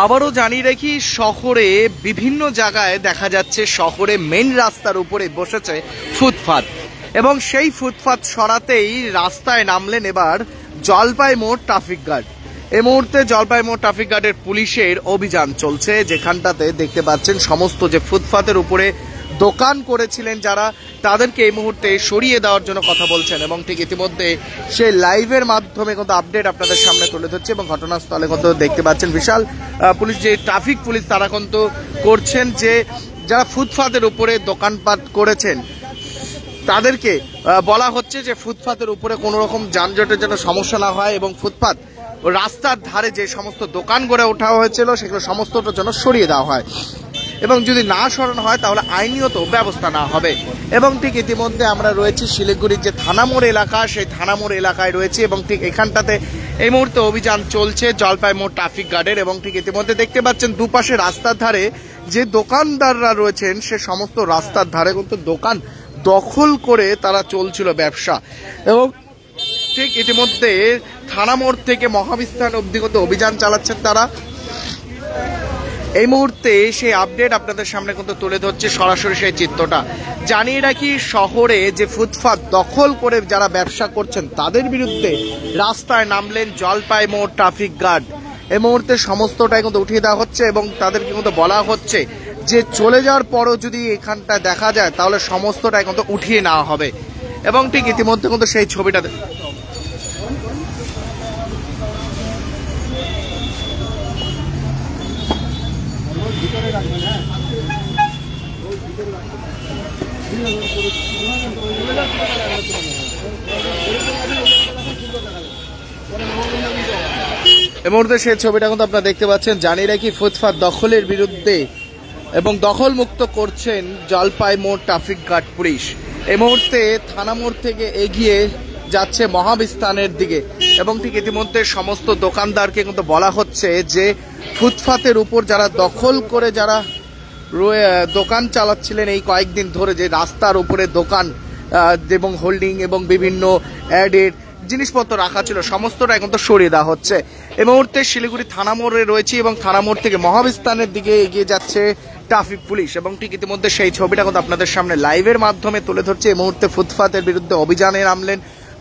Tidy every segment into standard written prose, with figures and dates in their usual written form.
আবারও জানিয়ে রাখি, শহরে বিভিন্ন জায়গায় দেখা যাচ্ছে শহরে মেন রাস্তার উপরে বসেছে ফুটপাত, এবং সেই ফুটপাত সরাতেই রাস্তায় নামলেন এবার জলপাই মোড় ট্রাফিক গার্ড। এই মুহূর্তে জলপাই মোড় ট্রাফিক গার্ডের পুলিশের অভিযান চলছে, যেখানটাতে দেখতে পাচ্ছেন সমস্ত যে ফুটপাতের উপরে দোকান করেছিলেন যারা, তাদেরকে এই মুহূর্তে সরিয়ে দেওয়ার জন্য কথা বলছেন, এবং ঠিক ইতিমধ্যে সে লাইভের মাধ্যমে কিন্তু আপডেট আপনাদের সামনে তুলে ধরছে। এবং ঘটনাস্থলে কিন্তু দেখতে পাচ্ছেন বিশাল পুলিশ, যে ট্রাফিক পুলিশ তারা কিন্তু করছেন যে যারা ফুটপাতের উপরে দোকানপাট করেছেন তাদেরকে বলা হচ্ছে যে ফুটপাতের উপরে কোনো রকম যানজটের যেন সমস্যা না হয়, এবং ফুটপাত রাস্তার ধারে যে সমস্ত দোকান গড়ে ওঠা হয়েছিল সেগুলো সমস্তটার জন্য সরিয়ে দেওয়া হয়, এবং যদি না সরানো হয় তাহলে আইনিগত ব্যবস্থা না হবে। এবং ঠিক ইতিমধ্যে আমরা রয়েছি শিলিগুড়ির যে থানামোড় এলাকা, সেই থানামোড় এলাকায় রয়েছে, এবং ঠিক এখানটাতে এই মুহূর্তে অভিযান চলছে জলপাই মোড় ট্রাফিক গার্ডের। এবং ঠিক ইতিমধ্যে দেখতে পাচ্ছেন দুপাশে রাস্তার ধারে যে দোকানদাররা রয়েছেন সে সমস্ত রাস্তার ধারে কিন্তু দোকান দখল করে তারা চলছিল ব্যবসা, এবং ঠিক ইতিমধ্যে থানামোড় থেকে মহাবিস্তান অবধি কিন্তু অভিযান চালাচ্ছেন তারা। এই মুহূর্তে সেই আপডেট আপনাদের সামনে কিন্তু তুলে ধরছে সরাসরি সেই চিত্রটা। জানিয়ে রাখি, শহরে যে ফুটপাত দখল করে যারা ব্যবসা করছেন তাদের বিরুদ্ধে রাস্তায় নামলেন জলপাই মোড় ট্রাফিক গার্ড। এই মুহূর্তে সমস্তটাই কিন্তু উঠিয়ে দেওয়া হচ্ছে, এবং তাদেরকে কিন্তু বলা হচ্ছে যে চলে যাওয়ার পরও যদি এখানটা দেখা যায় তাহলে সমস্তটাই কিন্তু উঠিয়ে নেওয়া হবে। এবং ঠিক ইতিমধ্যে কিন্তু সেই ছবিটা এই মুহূর্তে সেই ছবিটা কিন্তু আপনারা দেখতে পাচ্ছেন। জানিয়ে রাখি, ফুটপাত দখলের বিরুদ্ধে এবং দখল মুক্ত করছেন জলপাই মোড় ট্রাফিক গার্ড পুলিশ। এই মুহূর্তে থানামোড় থেকে এগিয়ে যাচ্ছে মহাবিস্তানের দিকে, এবং ঠিক ইতিমধ্যে সমস্ত দোকানদারকে কিন্তু বলা হচ্ছে যে ফুটপাতের উপর যারা দখল করে যারা দোকান চালাচ্ছিলেন এই কয়েকদিন ধরে, যে রাস্তার উপরে দোকান এবং হোল্ডিং এবং বিভিন্ন অ্যাডের জিনিসপত্র রাখা ছিল সমস্তটা এখন তো সরিয়ে দেওয়া হচ্ছে। এই মুহূর্তে শিলিগুড়ি থানামোড়ে রয়েছে, এবং থানামোড় থেকে মহাবিস্তানের দিকে এগিয়ে যাচ্ছে ট্রাফিক পুলিশ, এবং ঠিক ইতিমধ্যে সেই ছবিটা কিন্তু আপনাদের সামনে লাইভের মাধ্যমে তুলে ধরছে। এই মুহূর্তে ফুটপাতের বিরুদ্ধে অভিযানে নামলেন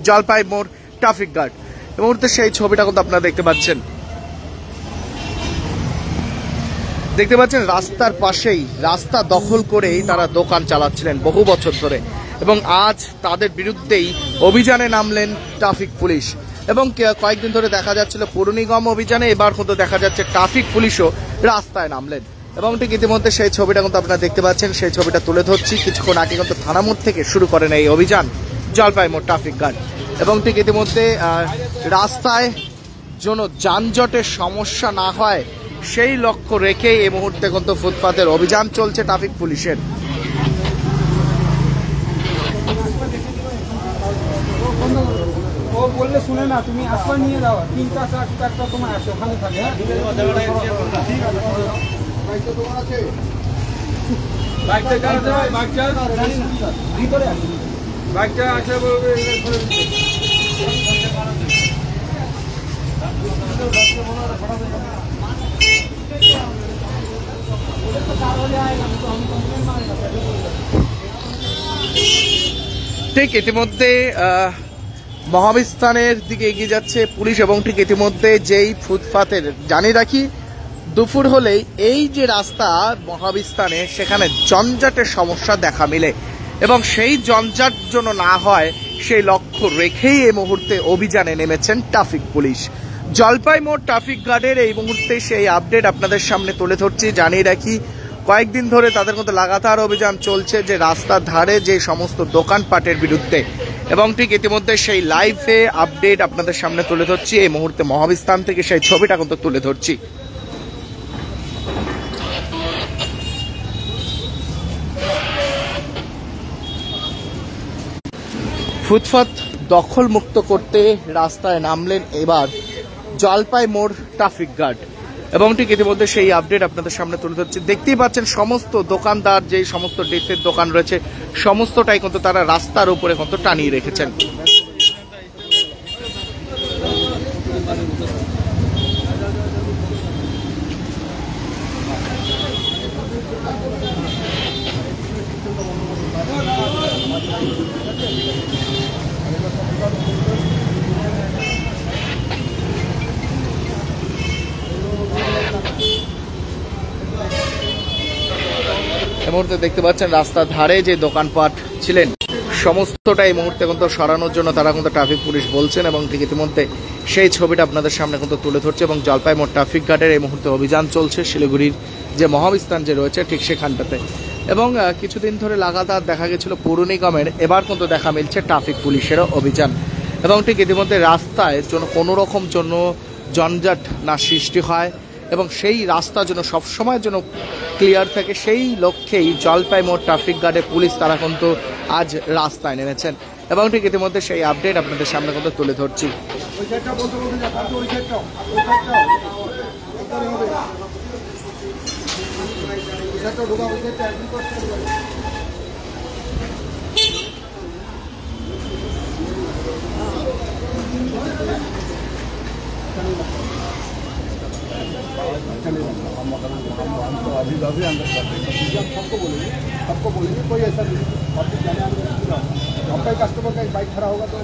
জলপাই মোড় ট্রাফিক গার্ড। এই মুহূর্তে সেই ছবিটা কিন্তু আপনারা দেখতে পাচ্ছেন রাস্তার পাশেই রাস্তা দখল করেই তারা দোকান চালাচ্ছিলেন বহু বছর ধরে, এবং আজ তাদের বিরুদ্ধেই অভিযানে নামলেন ট্রাফিক পুলিশ। এবং কয়েকদিন ধরে দেখা যাচ্ছিল পৌর নিগম অভিযানে, এবার কিন্তু দেখা যাচ্ছে ট্রাফিক পুলিশও রাস্তায় নামলেন। এবং ঠিক ইতিমধ্যে সেই ছবিটা কিন্তু আপনারা দেখতে পাচ্ছেন, সেই ছবিটা তুলে ধরছি। কিছুক্ষণ আগে কিন্তু থানামোড় থেকে শুরু করেন এই অভিযান জলপাই মোড় ট্রাফিক গার্ড, এবং ঠিক ইতিমধ্যে রাস্তায় যেন যানজটের সমস্যা না হয় সেই লক্ষ্য রেখে এই মুহূর্তে কিন্তু ফুটপাতের অভিযান চলছে ট্রাফিক পুলিশের। বললে শুনে না, তুমি আসলে নিয়ে যাও 3টা 4টার সময় আসো, ওখানে থাকে। ঠিক ইতিমধ্যে মহাবিস্তানের দিকে এগিয়ে যাচ্ছে পুলিশ, এবং ঠিক ইতিমধ্যে যেই ফুটপাতের জানিয়ে রাখি দুপুর হলেই এই যে রাস্তা মহাবিস্তানে সেখানে যানজটের সমস্যা দেখা মিলে, এবং সেই যানজট যেন না হয় সেই লক্ষ্য রেখেই এই মুহূর্তে অভিযানে নেমেছেন ট্রাফিক পুলিশ। জলপাই মোড় ট্রাফিক গার্ডের এই মুহূর্তে সেই আপডেট আপনাদের সামনে তুলে ধরছি। জানিয়ে রাখি, কয়েকদিন ধরে তাদের মধ্যে লাগাতার অভিযান চলছে যে রাস্তার ধারে যে সমস্ত দোকানপাটের বিরুদ্ধে, এবং ঠিক ইতিমধ্যে সেই লাইভে আপডেট আপনাদের সামনে তুলে ধরছি। এই মুহূর্তে মহাবিস্তান থেকে সেই ছবিটা কিন্তু তুলে ধরছি। ফুটপাত দখল মুক্ত করতে রাস্তায় নামলেন এবার জলপাই মোড় ট্রাফিক গার্ড, এবং ঠিক ইতিমধ্যে সেই আপডেট আপনাদের সামনে তুলে ধরছি। দেখতেই পাচ্ছেন সমস্ত দোকানদার যে সমস্ত ড্রেসের দোকান রয়েছে সমস্তটাই কিন্তু তারা রাস্তার উপরে কিন্তু টানিয়ে রেখেছেন। এই মুহূর্তে দেখতে পাচ্ছেন রাস্তার ধারে যে দোকানপাট ছিলেন সমস্তটা এই মুহূর্তে কিন্তু সরানোর জন্য তারা কিন্তু ট্রাফিক পুলিশ বলছেন, এবং ঠিক ইতিমধ্যে সেই ছবিটা আপনাদের সামনে কিন্তু তুলে ধরছে। এবং জলপাই মোড় ট্রাফিক গার্ডের এই মুহূর্তে অভিযান চলছে শিলিগুড়ির যে মহাবিস্তান যে রয়েছে ঠিক সেখানটাতে। এবং কিছুদিন ধরে লাগাতার দেখা গেছিল পৌর নিগমের, এবার কিন্তু দেখা মিলছে ট্রাফিক পুলিশেরও অভিযান। এবং ঠিক ইতিমধ্যে রাস্তায় জন্য কোনো রকম জন্য জঞ্জাট না সৃষ্টি হয় এবং সেই রাস্তা যেন সবসময়ের জন্য ক্লিয়ার থাকে, সেই লক্ষ্যেই জলপাই মোড় ট্রাফিক গার্ডের পুলিশ তারা কিন্তু আজ রাস্তায় নেমেছেন। এবং ঠিক ইতিমধ্যে সেই আপডেট আপনাদের সামনে কিন্তু তুলে ধরছি। सबको बोलेंगे कोई ऐसा नहीं, आपका कस्टमर का बाइक खड़ा होगा तो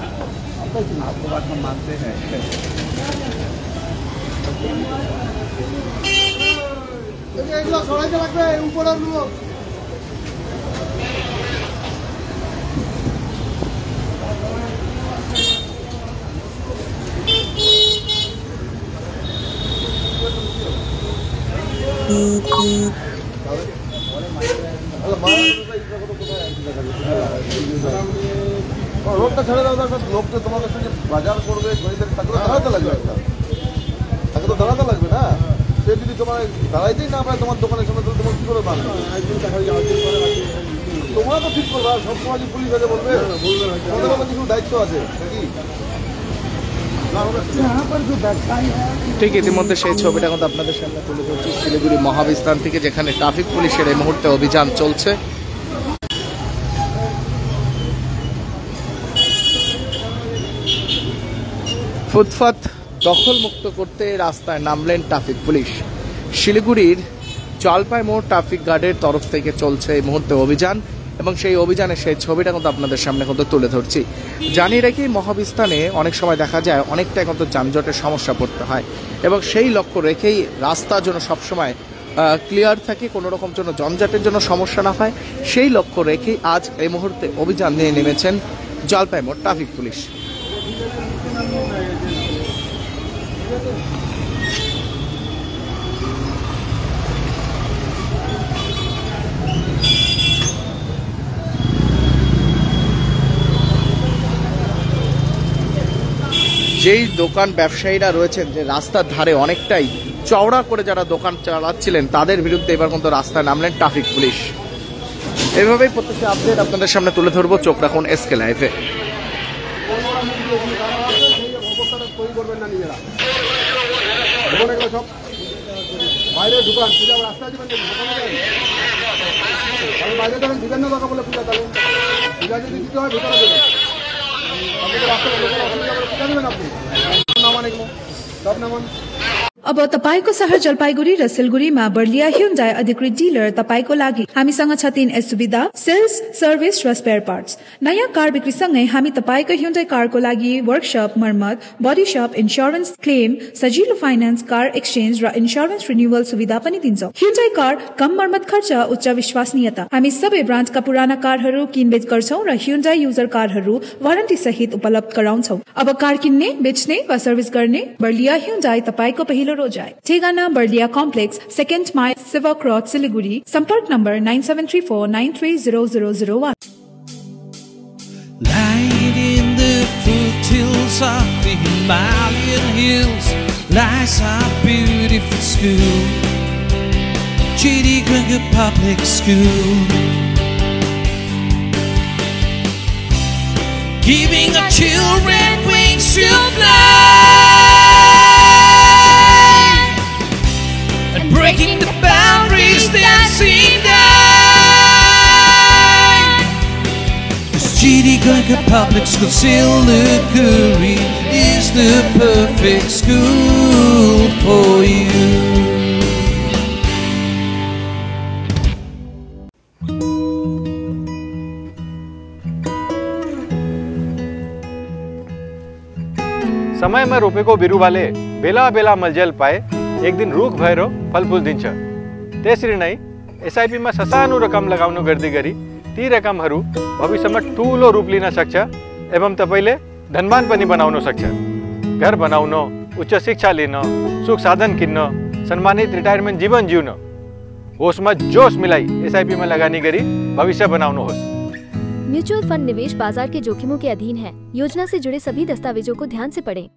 आपको बात हम मानते हैं। ऊपर রোডটা ছেড়ে দাও, লোক তো তোমাদের সঙ্গে বাজার করবে, তাকে তো দাঁড়াতে লাগবে, তাকে তো দাঁড়াতে লাগবে না। সে যদি তোমার দাঁড়াইতেই না পারে তোমার দোকানের সামনে, তোমার কি করে মানবে? তোমরা তো ঠিক করবে, সবসময় যে পুলিশ আছে বলবে, তোমাদের কিছু দায়িত্ব আছে নাকি? ঠিক ইতিমধ্যে সেই ছবিটা কিন্তু আপনাদের সামনে তুলে ধরছি শিলিগুড়ি মহাবিস্তান থেকে, যেখানে ট্রাফিক পুলিশের এই মুহূর্তে অভিযান চলছে। ফুটপাত দখলমুক্ত করতে রাস্তায় নামলেন ট্রাফিক পুলিশ। শিলিগুড়ির জলপাই মোড় ট্রাফিক গার্ডের তরফ থেকে চলছে এই মুহূর্তে অভিযান, এবং সেই অভিযানে সেই ছবিটা কিন্তু আপনাদের সামনে কিন্তু তুলে ধরছি। জানিয়ে রাখি, মহাবিস্তানে অনেক সময় দেখা যায় অনেকটাই কিন্তু যানজটের সমস্যা পড়তে হয়, এবং সেই লক্ষ্য রেখেই রাস্তার জন্য সবসময় ক্লিয়ার থাকে, কোনো রকম জন্য জঞ্জাটের জন্য সমস্যা না হয়, সেই লক্ষ্য রেখেই আজ এই মুহূর্তে অভিযান নিয়ে নেমেছেন জলপাই মোড় ট্রাফিক পুলিশ। যেই দোকান ব্যবসায়ীরা রয়েছেন যে রাস্তার ধারে অনেকটাই চওড়া করে যারা দোকান চালাচ্ছিলেন, তাদের বিরুদ্ধে এবার কিন্তু রাস্তায় নামলেন ট্রাফিক পুলিশ। এইভাবেই প্রত্যেকটা আপডেট আপনাদের সামনে তুলে ধরবো, চোখ রাখুন এসকে লাইভে। বাইরে দোকান পূজা রাস্তায় বাইরে ধরেন দিবেন না কথা বলে পূজা, তাহলে পূজা যদি দিতে হয় ভিতরে দেবেন, পূজা দেবেন আপনি नामान सब नामान। अब तपाईको शहर जलपाइगुडी र सिलगुडीमा बर्लिया ह्युन्डाई अधिकृत डिलर तपाईको लागि हामीसँग छ 3 सुविधा, सेल्स, सर्भिस र स्पेयर पार्ट्स। नयाँ कार बिक्रीसँगै हामी तपाईको ह्युन्डाई कारको लागि वर्कशप, मर्मत, बडी शप, इन्स्योरेन्स क्लेम, सजिलो फाइनान्स, कार एक्सचेन्ज र इन्स्योरेन्स रिन्युअल सुविधा पनि दिन्छौं। ह्युन्डाई कार कम मर्मत खर्च, उच्च विश्वसनीयता। हामी सबै ब्रान्डका पुराना कारहरू किनबेच गर्छौं र ह्युन्डाई युजर कारहरू वारन्टी सहित उपलब्ध गराउँछौं। अब कार किन्ने, बेच्ने वा सर्भिस गर्ने बर्लिया ह्युन्डाई तपाईको पहिलो रोजाई। ठेगाना बर्लिया कम्प्लेक्स, 2nd माइल, सेवा क्रॉस, सिलीगुड़ी। संपर्क number 9734930001। Lying in the foothills of the Himalayan hills lies our beautiful school, Chidi Ganga Public School, giving our children wings to fly, and breaking the boundaries that seem denied. Cause Chidi Ganga Public School, Siliguri is the perfect school for you. समय में रोपे को बिरु वाले बेला बेला मलजल पाए, एक दिन रूख भैरो फल फूल दिन्छ। त्यसरी नै एसआईपीमा ससानो रकम लगाउनु गर्दै गरी ती रकमहरू भविष्यमा ठुलो रूप लिन सक्छ एवं तपाईले धनवान पनि बनाउन सक्छ। घर बनाउन, उच्च शिक्षा लिन, सुख साधन किन्न, सम्मानित रिटायरमेन्ट जीवन जिउन होसमा जोश मिलाई एसआईपीमा लगानी गरी भविष्य बनाउनुहोस्। म्यूचुअल फंड निवेश बाजार के जोखिमों के अधीन है। योजना से जुड़े सभी दस्तावेजों को ध्यान से पढ़ें।